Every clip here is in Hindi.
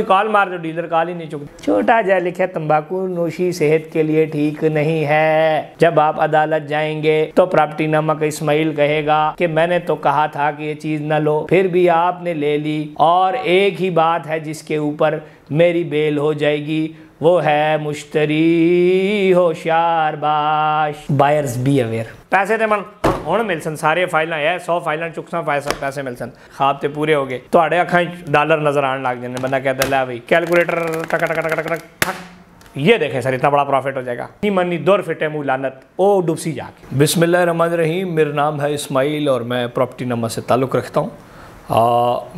कॉल मार दो, डीलर कॉल ही नहीं चुकता। छोटा जय लिखे तंबाकू नोशी सेहत के लिए ठीक नहीं है। जब आप अदालत जाएंगे तो प्रॉपर्टी नामा का इस्माइल कहेगा कि मैंने तो कहा था कि ये चीज न लो, फिर भी आपने ले ली। और एक ही बात है जिसके ऊपर मेरी बेल हो जाएगी, वो है मुश्तरी होशियार बाश, बायर्स बी अवेयर। पैसे दे मन ਹੁਣ ਮਿਲਸਨ सारे फाइल है 100 फाइल चुकसा पैसे मिलसन, खाब तो पूरे हो गए तो अखा डॉलर नजर आने लग जाने। बंदा कहता है लै भाई कैलकुलेटर टक टक टक टक टक, ये देखें सर इतना बड़ा प्रॉफिट हो जाएगा। मनी दौर फिटे मुँह लानत ओ डुबसी जाके। बिस्मिल्लाहिर्रहमानिर्रहीम, मेरा नाम है इस्माइल और मैं प्रॉपर्टी नामा से ताल्लुक़ रखता हूँ।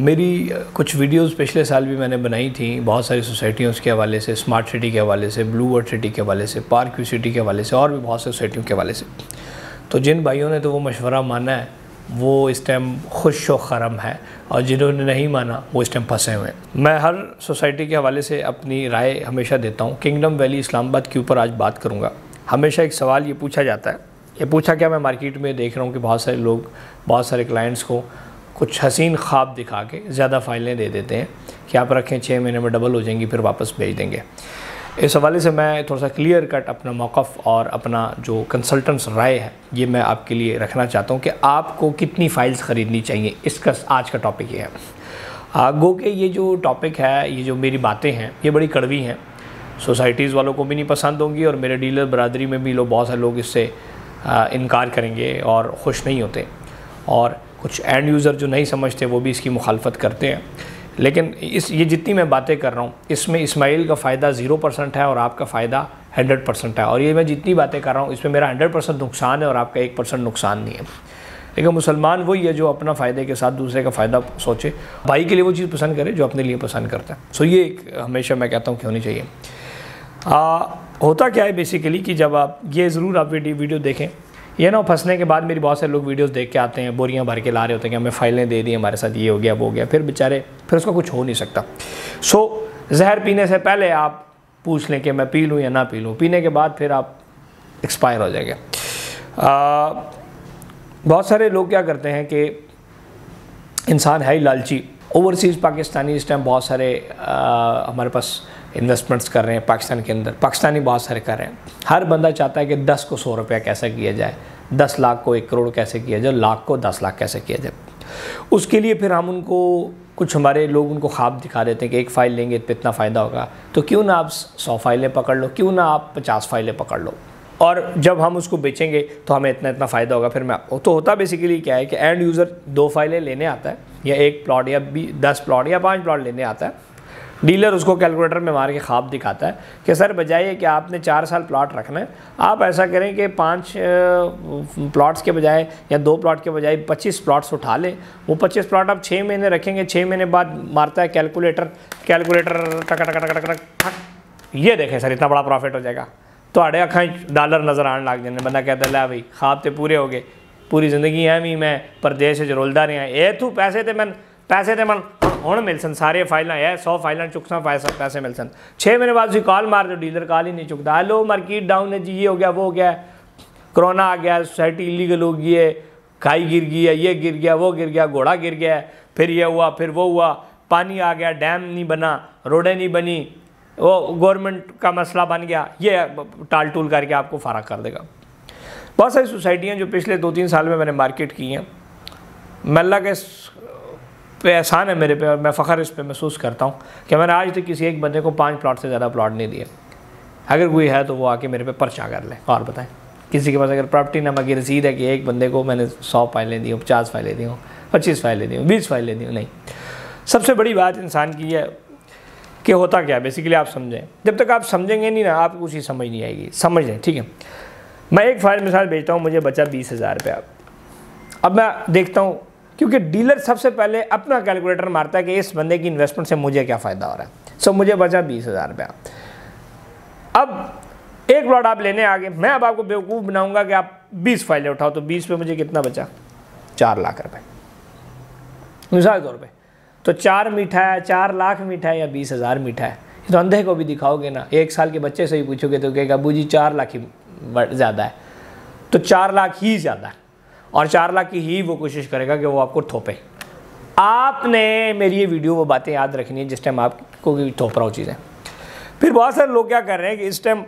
मेरी कुछ वीडियोस पिछले साल भी मैंने बनाई थी बहुत सारी सोसाइटियों के हवाले से, स्मार्ट सिटी के हवाले से, ब्लू वर्ल्ड सिटी के हवाले से, पार्क व्यू सिटी के हवाले से और भी बहुत सी सोसाइटियों के हवाले से। तो जिन भाइयों ने तो वो मशवरा माना है वो इस टाइम खुश व खरम है, और जिन्होंने नहीं माना वो इस टाइम फंसे हुए हैं। मैं हर सोसाइटी के हवाले से अपनी राय हमेशा देता हूँ। किंगडम वैली इस्लामाबाद के ऊपर आज बात करूँगा। हमेशा एक सवाल ये पूछा जाता है, ये पूछा क्या, मैं मार्केट में देख रहा हूँ कि बहुत सारे लोग बहुत सारे क्लाइंट्स को कुछ हसीन ख्वाब दिखा के ज़्यादा फाइलें दे देते हैं कि आप रखें 6 महीने में डबल हो जाएंगी, फिर वापस भेज देंगे। इस हवाले से मैं थोड़ा सा क्लियर कट अपना मौक़िफ़ और अपना जो कंसल्टेंट्स राय है ये मैं आपके लिए रखना चाहता हूँ कि आपको कितनी फ़ाइल्स ख़रीदनी चाहिए। इसका आज का टॉपिक ये है। गो के ये जो टॉपिक है, ये जो मेरी बातें हैं ये बड़ी कड़वी हैं, सोसाइटीज़ वालों को भी नहीं पसंद होंगी और मेरे डीलर बरादरी में भी बहुत सारे लोग इससे इनकार करेंगे और ख़ुश नहीं होते, और कुछ एंड यूज़र जो नहीं समझते वो भी इसकी मुखालफत करते हैं। लेकिन ये जितनी मैं बातें कर रहा हूँ इसमें इस्माइल का फ़ायदा 0% है और आपका फ़ायदा 100% है। और ये मैं जितनी बातें कर रहा हूँ इसमें मेरा 100% नुकसान है और आपका 1% नुकसान नहीं है। लेकिन मुसलमान वही है जो अपना फ़ायदे के साथ दूसरे का फ़ायदा सोचे, भाई के लिए वो चीज़ पसंद करे जो अपने लिए पसंद करता है। सो ये हमेशा मैं कहता हूँ कि होनी चाहिए। होता क्या है बेसिकली कि जब आप ये ज़रूर आप वीडियो देखें, ये ना फंसने के बाद मेरी बहुत सारे लोग वीडियोस देख के आते हैं, बोरियां भर के ला रहे होते हैं कि हमें फ़ाइलें दे दी, हमारे साथ ये हो गया वो हो गया, फिर बेचारे फिर उसका कुछ हो नहीं सकता। सो जहर पीने से पहले आप पूछ लें कि मैं पी लूँ या ना पी लूँ, पीने के बाद फिर आप एक्सपायर हो जाएंगे। बहुत सारे लोग क्या करते हैं कि इंसान है ही लालची। ओवरसीज़ पाकिस्तानी इस टाइम बहुत सारे हमारे पास इन्वेस्टमेंट्स कर रहे हैं पाकिस्तान के अंदर, पाकिस्तानी बहुत सारे कर रहे हैं। हर बंदा चाहता है कि 10 को 100 रुपया कैसे किया जाए, 10 लाख को 1 करोड़ कैसे किया जाए, लाख को 10 लाख कैसे किया जाए। उसके लिए फिर हम उनको कुछ हमारे लोग उनको ख्वाब दिखा देते हैं कि एक फ़ाइल लेंगे तो इतना फ़ायदा होगा, तो क्यों ना आप 100 फाइलें पकड़ लो, क्यों ना आप 50 फाइलें पकड़ लो, और जब हम उसको बेचेंगे तो हमें इतना इतना फ़ायदा होगा। फिर मैं तो होता बेसिकली क्या है कि एंड यूज़र 2 फाइलें लेने आता है या 1 प्लॉट या 10 प्लॉट या 5 प्लॉट लेने आता है। डीलर उसको कैलकुलेटर में मार के ख्वाब दिखाता है कि सर बजाय कि आपने 4 साल प्लॉट रखना है, आप ऐसा करें कि 5 प्लॉट्स के बजाय या 2 प्लॉट के बजाय 25 प्लॉट्स उठा लें। वो 25 प्लॉट आप 6 महीने रखेंगे, 6 महीने बाद मारता है कैलकुलेटर टक टक टक टक टक, ये देखें सर इतना बड़ा प्रॉफिट हो जाएगा। तो अखा डॉलर नज़र आने लग जाने। बंदा कहता है लै भाई खाब तो पूरे हो गए, पूरी ज़िंदगी एवं ही मैं परदेश रोलदा रहा, ये तू पैसे तो मन ਹੁਣ ਮਿਲਸਨ सारे फाइलें है 100 फाइलें चुकसा पैसे मिलसन। 6 महीने बाद कॉल मार दो, डीलर कॉल ही नहीं चुकता। हेलो मार्केट डाउन है जी, ये हो गया वो हो गया, कोरोना आ गया, सोसाइटी इलीगल हो गई है, खाई गिर गई है, ये गिर गया वो गिर गया, घोड़ा गिर गया, फिर ये हुआ फिर वो हुआ, पानी आ गया, डैम नहीं बना, रोडें नहीं बनी, वो गवर्नमेंट का मसला बन गया, ये टाल टूल करके आपको फारग कर देगा। बहुत सारी सोसाइटियाँ जो पिछले 2-3 साल में मैंने मार्केट की हैं, मैं अल्लाह के पे एहसान है मेरे पे और मैं फ़ख्र इस पे महसूस करता हूँ कि मैंने आज तक किसी एक बंदे को 5 प्लॉट से ज़्यादा प्लॉट नहीं दिए। अगर कोई है तो वो आके मेरे पे पर्चा कर ले और बताएं। किसी के पास अगर प्रॉपर्टी नामा की रसीद है कि एक बंदे को मैंने 100 फाइलें दी हूँ, 50 फाइलें दी हूँ, 25 फाइलें दी हूँ, 20 फाइलें दी हूँ, नहीं। सबसे बड़ी बात इंसान की है कि होता क्या है बेसिकली आप समझें। जब तक आप समझेंगे नहीं ना आपको कुछ ही समझ नहीं आएगी। समझ लें, ठीक है। मैं एक फ़ाइल मिसाल भेजता हूँ, मुझे बचा 20,000 रुपया। अब मैं देखता हूँ, क्योंकि डीलर सबसे पहले अपना कैलकुलेटर मारता है कि इस बंदे की इन्वेस्टमेंट से मुझे क्या फ़ायदा हो रहा है। सो मुझे बचा 20,000 रुपया। अब एक प्लॉट आप लेने आ गए, मैं अब आपको बेवकूफ़ बनाऊंगा कि आप 20 फाइलें उठाओ, तो 20 पे मुझे कितना बचा? 4 लाख रुपए मिसाल तौर पे। तो 4 मीठा है, 4 लाख मीठा है या 20,000 मीठा है? तो अंधे को भी दिखाओगे ना। 1 साल के बच्चे से ही पूछोगे तो कहेगा अबू जी 4 लाख ही ज़्यादा है, तो 4 लाख ही ज़्यादा है। और 4 लाख की ही वो कोशिश करेगा कि वो आपको थोपे। आपने मेरी ये वीडियो वो बातें याद रखनी है जिस टाइम आपको थोप रहा हो चीज़ें। फिर बहुत सारे लोग क्या कर रहे हैं कि इस टाइम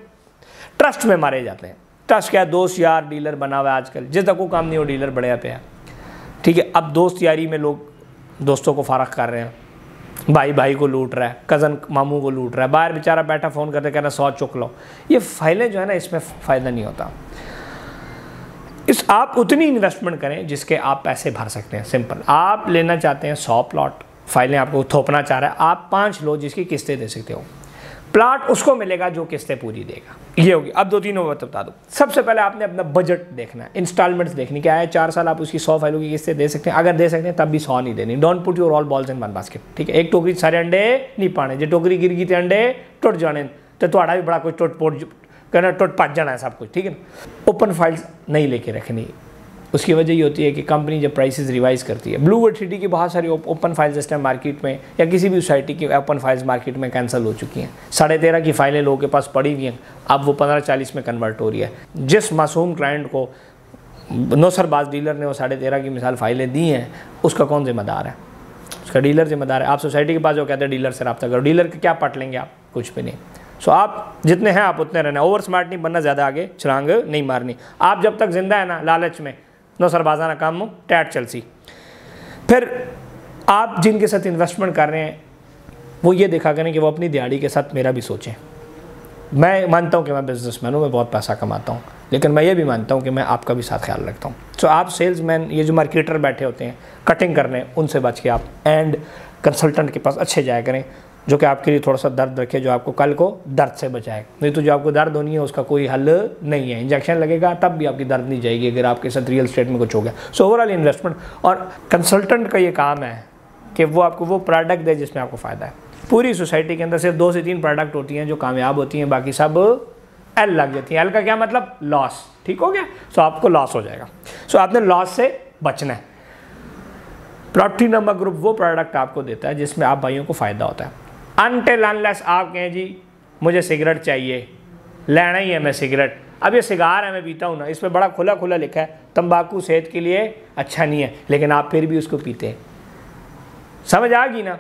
ट्रस्ट में मारे जाते हैं। ट्रस्ट क्या है? दोस्त यार डीलर बना हुआ है आजकल, जिस तक को काम नहीं हो डीलर बढ़िया पे है, ठीक है। अब दोस्त यारी में लोग दोस्तों को फारक कर रहे हैं, भाई भाई को लूट रहा है, कज़न मामू को लूट रहा है, बाहर बेचारा बैठा फ़ोन करते कहना 100 चुक लो। ये फाइलें जो है ना, इसमें फ़ायदा नहीं होता। आप उतनी इन्वेस्टमेंट करें जिसके आप पैसे भर सकते हैं। सिंपल, आप लेना चाहते हैं 100 प्लॉट, फाइलें आपको थोपना चाह रहा है, आप 5 लो जिसकी किस्तें दे सकते हो। प्लॉट उसको मिलेगा जो किस्तें पूरी देगा। ये होगी। अब 2-3 बात बता दूँ। सबसे पहले आपने अपना बजट देखना है, इंस्टॉलमेंट्स देखनी, क्या है 4 साल आप उसकी 100 फाइलों की किस्तें दे सकते हैं। अगर दे सकते हैं तब भी 100 नहीं देनी। Don't put your all balls in one basket, ठीक है। एक टोकरी सारे अंडे नहीं पाने, जो टोकरी गिर गई तो अंडे टुट जाने, तो थोड़ा भी बड़ा कुछ टुट पट जाना है सब कुछ, ठीक है ना। ओपन फाइल्स नहीं लेके रखनी। उसकी वजह ये होती है कि कंपनी जब प्राइसेस रिवाइज करती है, ब्लूवर्ड सिटी की बहुत सारी ओपन फाइल्स इस टाइम मार्केट में या किसी भी सोसाइटी की ओपन फाइल्स मार्केट में कैंसिल हो चुकी हैं। 13.5 की फाइलें लोगों के पास पड़ी हुई हैं, अब वो 15-40 में कन्वर्ट हो रही है। जिस मासूम क्लाइंट को नौसरबाज डीलर ने वो 13.5 की मिसाल फाइलें दी हैं, उसका कौन जिम्मेदार है? उसका डीलर जिम्मेदार है। आप सोसाइटी के पास जो कहते हैं डीलर से रब्ता करो, डीलर के क्या पट लेंगे आप? कुछ भी नहीं। सो आप जितने हैं आप उतने रहना, ओवर स्मार्ट नहीं बनना, ज़्यादा आगे छलांग नहीं मारनी। आप जब तक जिंदा है ना लालच में, नो सरबाजाना काम हो टैट चलसी। फिर आप जिनके साथ इन्वेस्टमेंट कर रहे हैं वो ये देखा करें कि वो अपनी दिहाड़ी के साथ मेरा भी सोचें। मैं मानता हूँ कि मैं बिजनेसमैन हूँ, मैं बहुत पैसा कमाता हूँ, लेकिन मैं ये भी मानता हूँ कि मैं आपका भी साथ ख्याल रखता हूँ। सो आप सेल्समैन, ये जो मार्केटर बैठे होते हैं कटिंग करने, उनसे बच के आप एंड कंसल्टेंट के पास अच्छे जाया करें, जो कि आपके लिए थोड़ा सा दर्द रखे, जो आपको कल को दर्द से बचाए। नहीं तो जो आपको दर्द होनी है उसका कोई हल नहीं है। इंजेक्शन लगेगा तब भी आपकी दर्द नहीं जाएगी अगर आपके साथ रियल स्टेट में कुछ हो गया। सो ओवरऑल इन्वेस्टमेंट और कंसल्टेंट का ये काम है कि वो आपको वो प्रोडक्ट दे जिसमें आपको फ़ायदा है। पूरी सोसाइटी के अंदर सिर्फ 2 से 3 प्रोडक्ट होती हैं जो कामयाब होती हैं, बाकी सब एल लग जाती हैं। एल का क्या मतलब? लॉस, ठीक हो गया। सो आपको लॉस हो जाएगा। सो आपने लॉस से बचना है। प्रॉपर्टी नंबर ग्रुप वो प्रोडक्ट आपको देता है जिसमें आप भाइयों को फ़ायदा होता है। अनटिल अनलेस आप कहें जी मुझे सिगरेट चाहिए, लेना ही है मैं सिगरेट, अब ये सिगार है मैं पीता हूँ ना, इस पर बड़ा खुला खुला लिखा है तंबाकू सेहत के लिए अच्छा नहीं है, लेकिन आप फिर भी उसको पीते हैं, समझ आ गई ना?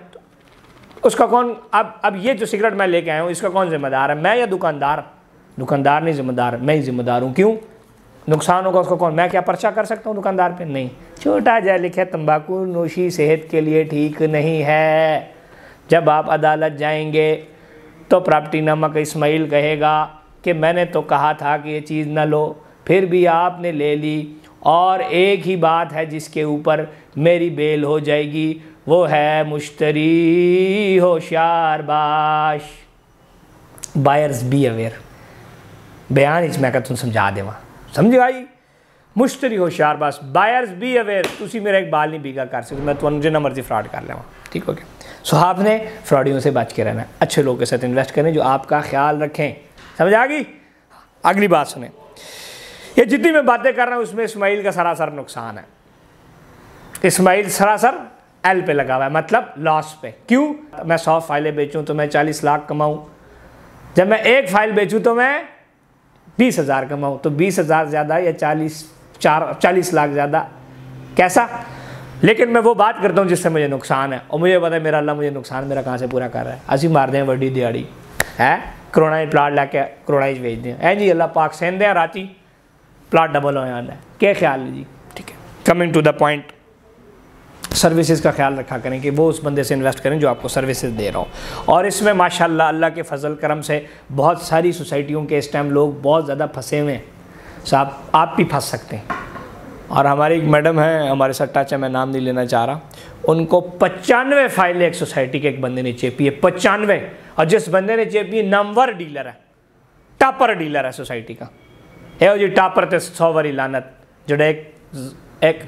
उसका कौन अब ये जो सिगरेट मैं लेके आया हूँ इसका कौन जिम्मेदार है? मैं या दुकानदार? दुकानदार नहीं जिम्मेदार, मैं ही जिम्मेदार हूँ। क्यों? नुकसान होगा उसका कौन? मैं क्या पर्चा कर सकता हूँ दुकानदार पे? नहीं। छोटा जय लिखे तंबाकू नोशी सेहत के लिए ठीक नहीं है। जब आप अदालत जाएंगे तो प्रॉपर्टी नामक इस्माइल कहेगा कि मैंने तो कहा था कि ये चीज़ ना लो, फिर भी आपने ले ली, और एक ही बात है जिसके ऊपर मेरी बेल हो जाएगी, वो है मुश्तरी होशियार बाश, बायर्स बी अवेयर। बयान इसमें का तुम समझा देवा, समझ आई? मुश्तरी होशियार बाश, बायर्स बी अवेयर। तुसी मेरा एक बाल नहीं बीगा कर सकते, मैं तुम जिन्ना मर्जी फ्रॉड कर लेवा, ठीक हो गया। सो आपने फ्रॉडियों से बच के रहना है, अच्छे लोगों के साथ इन्वेस्ट करें जो आपका ख्याल रखें, समझ आ गई? अगली बात सुने, ये जितनी मैं बातें कर रहा हूँ उसमें इस्माइल का सरासर नुकसान है। इस्माइल सरासर एल पे लगा हुआ है, मतलब लॉस पे। क्यों? मैं 100 फाइलें बेचूं तो मैं 40 लाख कमाऊं, जब मैं एक फाइल बेचूं तो मैं 20,000 कमाऊं, तो 20,000 ज़्यादा या 40 लाख ज़्यादा? कैसा? लेकिन मैं वो बात करता हूँ जिससे मुझे नुकसान है, और मुझे पता है मेरा अल्लाह मुझे नुकसान मेरा कहाँ से पूरा कर रहा है। असी मार दें वड्डी दिहाड़ी है, करोड़ा प्लाट लैके करोड़ा बेच दें, है जी अल्लाह पाक सेंध दें राती प्लाट डबल हो जाना है। क्या ख्याल है जी? ठीक है, coming to the point, services का ख्याल रखा करें कि वो उस बंदे से इन्वेस्ट करें जो आपको सर्विसेज दे रहा हो। और इसमें माशाल्लाह अल्लाह के फजल करम से बहुत सारी सोसाइटियों के इस टाइम लोग बहुत ज़्यादा फंसे हुए हैं। साहब आप भी फंस सकते हैं। और हमारी एक मैडम है, हमारे साथ टच है, मैं नाम नहीं लेना चाह रहा, उनको 95 फाइलें एक सोसाइटी के एक बंदे ने चेपी है, 95। और जिस बंदे ने चेपी है नंबर डीलर है, टॉपर डीलर है सोसाइटी का। है जी टॉपर ते 100 वारी लानत, जो एक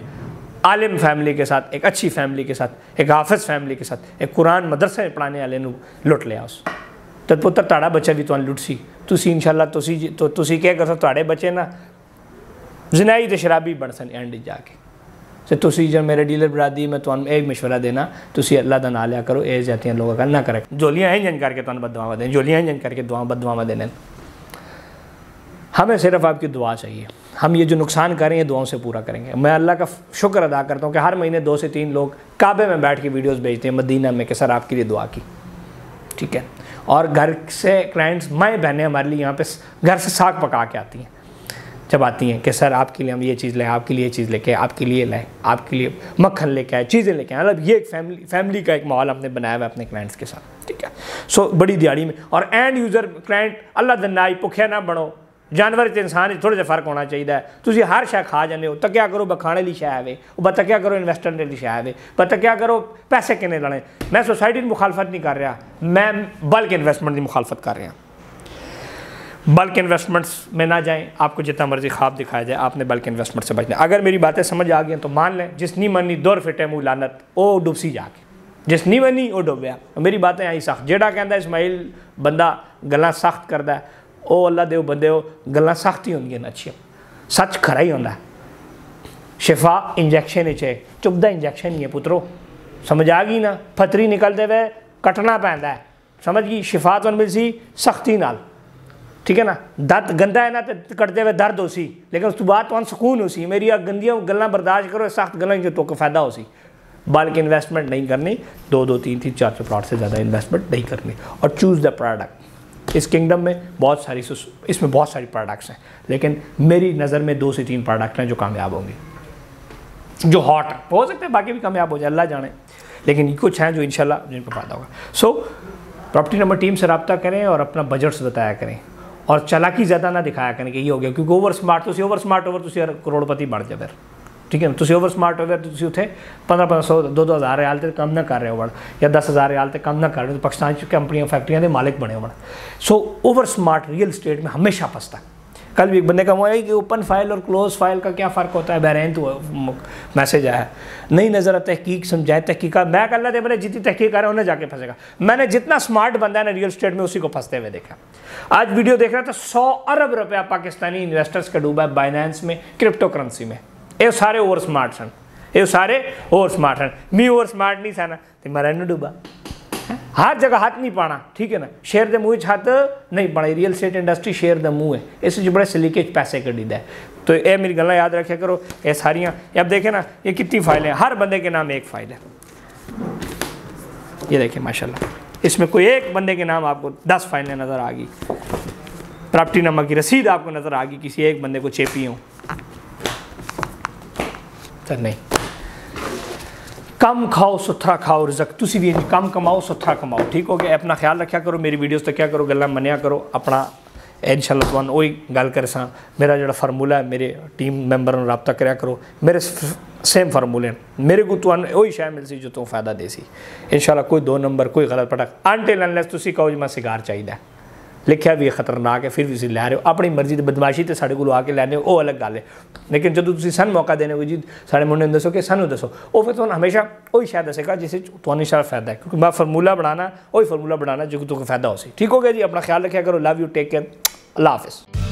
आलिम फैमिली के साथ, एक अच्छी फैमिली के साथ, एक हाफिज फैमिली के साथ, एक कुरान मदरसे पढ़ाने वाले लुट लिया उस तो पुत्र ताड़ा बच्चा भी तुम लुट सी। तुसी इंशाल्लाह तुसी क्या कर तुहाड़े बच्चे ना जिनाई तो शराबी बन सन एंड जाके। तो तुसी जब मेरे डीलर बरादी मैं तुम एक मशवरा देना, तुसी अल्लाह का ना लिया करो, ए जाती लोगों का ना करे, जोलियाँ हैं जन करके तुम बदुआवा दें, जोलियाँ हैं जन करके बदुआवा देने। हमें सिर्फ आपकी दुआ चाहिए, हम ये जो नुकसान कर रहे हैं दुआओं से पूरा करेंगे। मैं अल्लाह का शुक्र अदा करता हूँ कि हर महीने 2 से 3 लोग काबे में बैठ के वीडियोस भेजते हैं मदीना में कि सर आपके लिए दुआ की, ठीक है। और घर से क्लाइंट्स माएँ बहनें हमारे लिए यहाँ पे घर से साग पका के आती हैं, जब आती हैं कि सर आपके लिए हम ये चीज़ लाएँ, आपके लिए ये चीज़ लेके, आपके लिए लाएँ, आपके लिए मक्खन लेके आए, चीज़ें लेके आए। मतलब ये एक फैमिली का एक माहौल हमने बनाया हुआ है अपने क्लाइंट्स के साथ, ठीक है। सो बड़ी दिहाड़ी में और एंड यूज़र क्लाइंट अल्लाह दन्नाई भुखे ना बनो, जानवर ते इंसान थोड़े जिहा फर्क होना चाहिए। तुसीं हर शै खा जाते हो, तक्या करो खाने ली शै है, वह तक्या करो इन्वेस्टमेंट ली शै है, वह तक्या करो पैसे किन्ने लाने। मैं सोसाइटी की मुखालफत नहीं कर रहा, मैं बल्क इन्वेस्टमेंट की मुखालफत कर रहा। बल्क इन्वेस्टमेंट्स में ना जाएं, आपको जितना मर्जी ख्वाब दिखाया जाए, आपने बल्क इन्वेस्टमेंट से बचना। अगर मेरी बातें समझ आ गई तो मान लें, जिस नहीं मनी दौर फिटे मुँह लानत वो डुबसी जाके, जिस नहीं मनी वो डुबया। मेरी बातें आई सख्त, जेड़ा कहता इस्माइल बंदा गल्लां सख्त करता है, ओ अल्लाह दे बंदे हो गल्लां सख्त ही होंदियां अच्छी, सच खरा ही होंदा। शिफा इंजैक्शन है, चुभदा इंजैक्शन ही है पुत्रो, समझ आ गई ना। फतरी निकलते हुए कटना पैंदा है, समझ गई। शिफा तो मिल सी सख्ती नाल, ठीक है ना। दर्द गंदा है ना तो कटते हुए दर्द हो सी, लेकिन उस तो बाद तो सुकून हो सी। मेरी गंदियां गल्लां बर्दाश्त करो, सख्त गल्लां जो तो फ़ायदा हो सी। बल्कि इन्वेस्टमेंट नहीं करनी, 2-2, 3-3, 4 प्लॉट से ज़्यादा इन्वेस्टमेंट नहीं करनी। और चूज़ द प्रोडक्ट। इस किंगडम में बहुत सारी, इसमें बहुत सारी प्रोडक्ट्स हैं, लेकिन मेरी नज़र में 2 से 3 प्रोडक्ट हैं जो कामयाब होंगे, जो हॉट हो सकते हैं, बाकी भी कामयाब हो जाए अल्लाह जाने, लेकिन कुछ हैं जो इंशाल्लाह जिन पर फायदा होगा। सो प्रॉपर्टी नंबर टीम से रब्ता करें और अपना बजट्स बताया करें, और चालाकी ज़्यादा ना दिखाया करें कि ये हो गया, क्योंकि ओवर स्मार्ट करोड़पति बढ़ जाए फिर, ठीक है ना। तुम ओवर स्मार्ट हो गए तो उत्थे 1500 2-2000 रियाल तक कम ना कर रहे हो या 10,000 रियाल तक कम ना कर रहे हो, तो पाकिस्तान कंपनियां फैक्ट्रियां के मालिक बने हो। So over smart real estate में हमेशा फंसता है। कल भी एक बंदे का हुआ है कि ओपन फाइल और क्लोज फाइल का क्या फ़र्क होता है, बहरैन तो मैसेज आया है, नहीं नज़र तहकीक समझाए तहकीक। मैं कल दे मैंने जितनी तहकीक कर रहा है उन्हें जाके फंसेगा। मैंने जितना स्मार्ट बंदा है ना रियल स्टेट में, उसी को फंसते हुए देखा। आज वीडियो देख रहा था, 100 अरब रुपया पाकिस्तानी इन्वेस्टर्स का डूबा है बाइनेंस में, क्रिप्टो करेंसी में। ये सारे ओवर स्मार्ट सन, ये सारे ओवर स्मार्ट हैं। मैं ओवर स्मार्ट नहीं था ना तो मेरा नहीं डूबा। हर जगह हाथ नहीं पाना, ठीक है ना। शेयर दे मुँह हाथ नहीं पाना। रियल स्टेट इंडस्ट्री शेयर दे मुँह है, इस बड़े सलीके पैसे कड़ी है। तो ये मेरी गल्लां याद रखा करो, ये सारियाँ। अब देखें ना, ये कितनी फाइलें, हर बंदे के नाम एक फ़ाइल है। ये देखें माशाल्लाह, इसमें कोई एक बंदे के नाम आपको 10 फाइलें नज़र आ गई। प्रॉपर्टी नंबर की रसीद आपको नज़र आ गई, किसी एक बंदे को चेपी हो सर नहीं। कम खाओ सुथरा खाओ, रिज़्क तुसी भी कम कमाओ सुथरा कमाओ, ठीक हो गया। अपना ख्याल रखा करो, मेरी वीडियोस तो क्या करो गल्लां मनिया करो अपना। इंशाल्लाह तुहानू वही गल कर सा, मेरा जो फार्मूला है, मेरे टीम मैंबर नाल रब्ता कराया करो, मेरे सेम फार्मूले मेरे को तुहानू वही शै मिल सी जो तुम फायदा दे सी इंशाल्लाह। कोई 2 नंबर कोई गलत पटक अनटिल अनलेस तुसी कहो जी मैं सिगार चाहिए, लिखा भी खतरनाक है, फिर भी तुम लै रहे हो अपनी मर्जी की बदमाशी, तो साढ़े को आके लैने वो अलग गल है। लेकिन जो तुम सन मौका देने को जी साढ़े मुंडे दसो कि सानू दसो, वो फिर तुम हमेशा वही शायद दसेगा जिससे तुहानू शायद फायदा है, क्योंकि मैं फार्मूला बनाना वही फार्मूला बनाना जो तुमको फायदा हो सी। ठीक हो गया जी, अपना ख्याल रखा करो। लव यू, टेक केयर, अल्लाह हाफिज़।